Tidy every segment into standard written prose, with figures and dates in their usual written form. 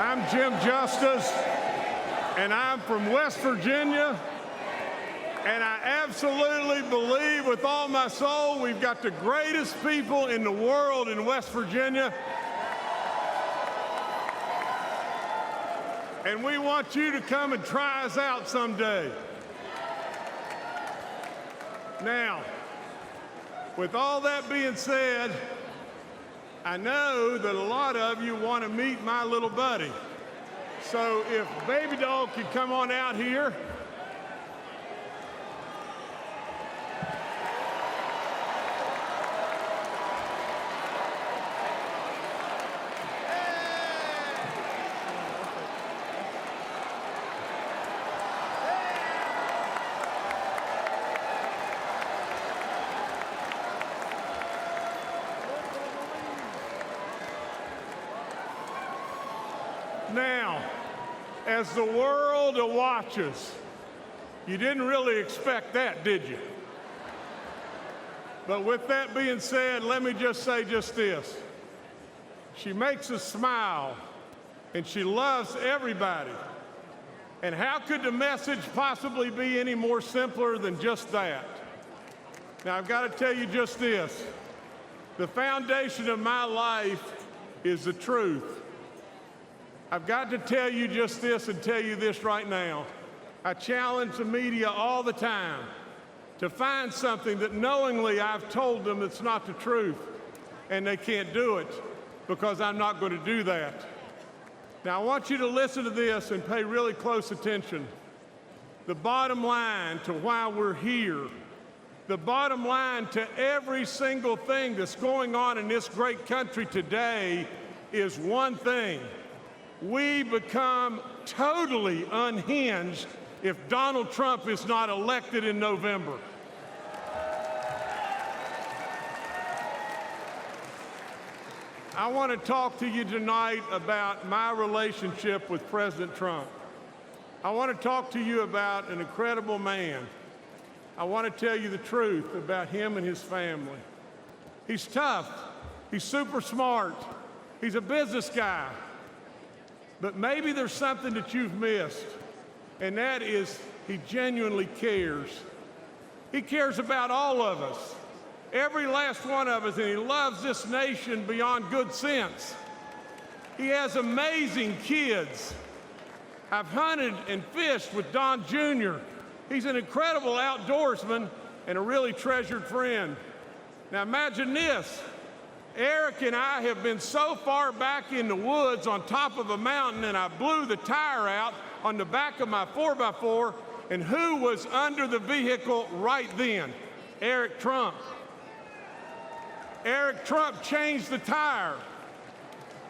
I'm Jim Justice, and I'm from West Virginia, and I absolutely believe with all my soul we've got the greatest people in the world in West Virginia, and we want you to come and try us out someday. Now, with all that being said, I know that a lot of you want to meet my little buddy. So if Babydog could come on out here. Now, as the world watches, you didn't really expect that, did you? But with that being said, let me just say just this. She makes us smile, and she loves everybody. And how could the message possibly be any more simpler than just that? Now, I've got to tell you just this. The foundation of my life is the truth. I've got to tell you just this and tell you this right now. I challenge the media all the time to find something that knowingly I've told them it's not the truth, and they can't do it because I'm not going to do that. Now, I want you to listen to this and pay really close attention. The bottom line to why we're here, the bottom line to every single thing that's going on in this great country today is one thing. We become totally unhinged if Donald Trump is not elected in November. I want to talk to you tonight about my relationship with President Trump. I want to talk to you about an incredible man. I want to tell you the truth about him and his family. He's tough. He's super smart. He's a business guy. But maybe there's something that you've missed, and that is he genuinely cares. He cares about all of us, every last one of us, and he loves this nation beyond good sense. He has amazing kids. I've hunted and fished with Don Jr. He's an incredible outdoorsman and a really treasured friend. Now imagine this. Eric and I have been so far back in the woods on top of a mountain, and I blew the tire out on the back of my 4x4, and who was under the vehicle right then? Eric Trump. Eric Trump changed the tire.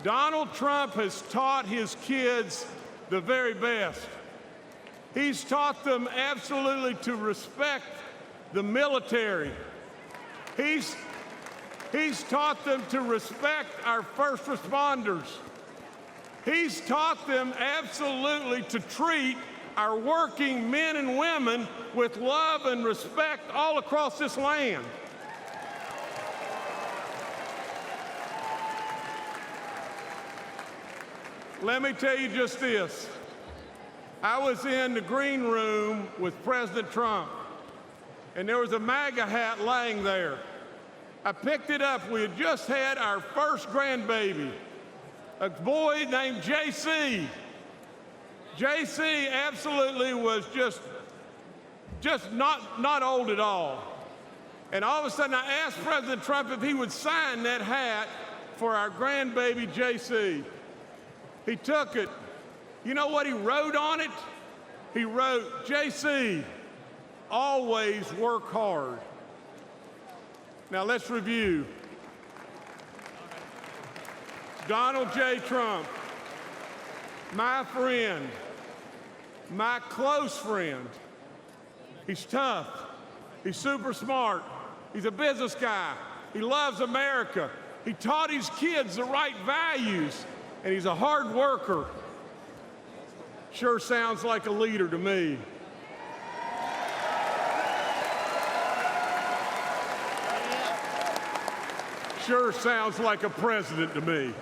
Donald Trump has taught his kids the very best. He's taught them absolutely to respect the military. He's taught them to respect our first responders. He's taught them absolutely to treat our working men and women with love and respect all across this land. Let me tell you just this. I was in the green room with President Trump, and there was a MAGA hat laying there. I picked it up. We had just had our first grandbaby, a boy named JC. JC absolutely was just not old at all. And all of a sudden I asked President Trump if he would sign that hat for our grandbaby JC. He took it. You know what he wrote on it? He wrote, JC, always work hard. Now let's review. Donald J. Trump, my friend, my close friend. He's tough. He's super smart. He's a business guy. He loves America. He taught his kids the right values, and he's a hard worker. Sure sounds like a leader to me. Sure sounds like a president to me.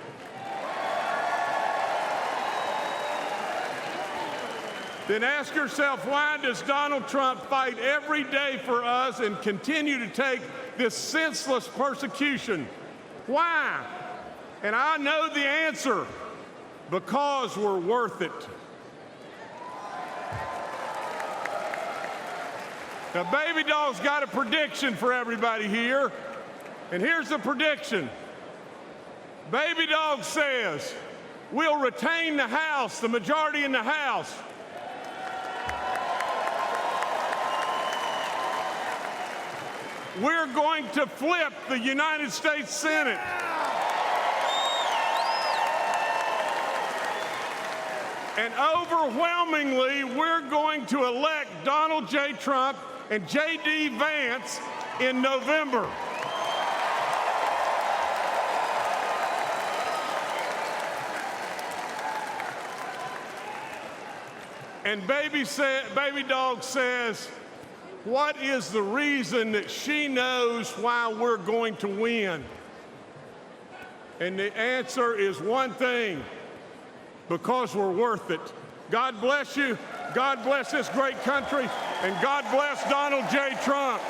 then ask yourself, why does Donald Trump fight every day for us and continue to take this senseless persecution? Why? And I know the answer: because we're worth it. Now, Babydog's got a prediction for everybody here, and here's the prediction. Babydog says we'll retain the House, the majority in the House. We're going to flip the United States Senate. And overwhelmingly, we're going to elect Donald J. Trump and J.D. Vance in November. And Babydog says, what is the reason that she knows why we're going to win? And the answer is one thing: because we're worth it. God bless you. God bless this great country. And God bless Donald J. Trump.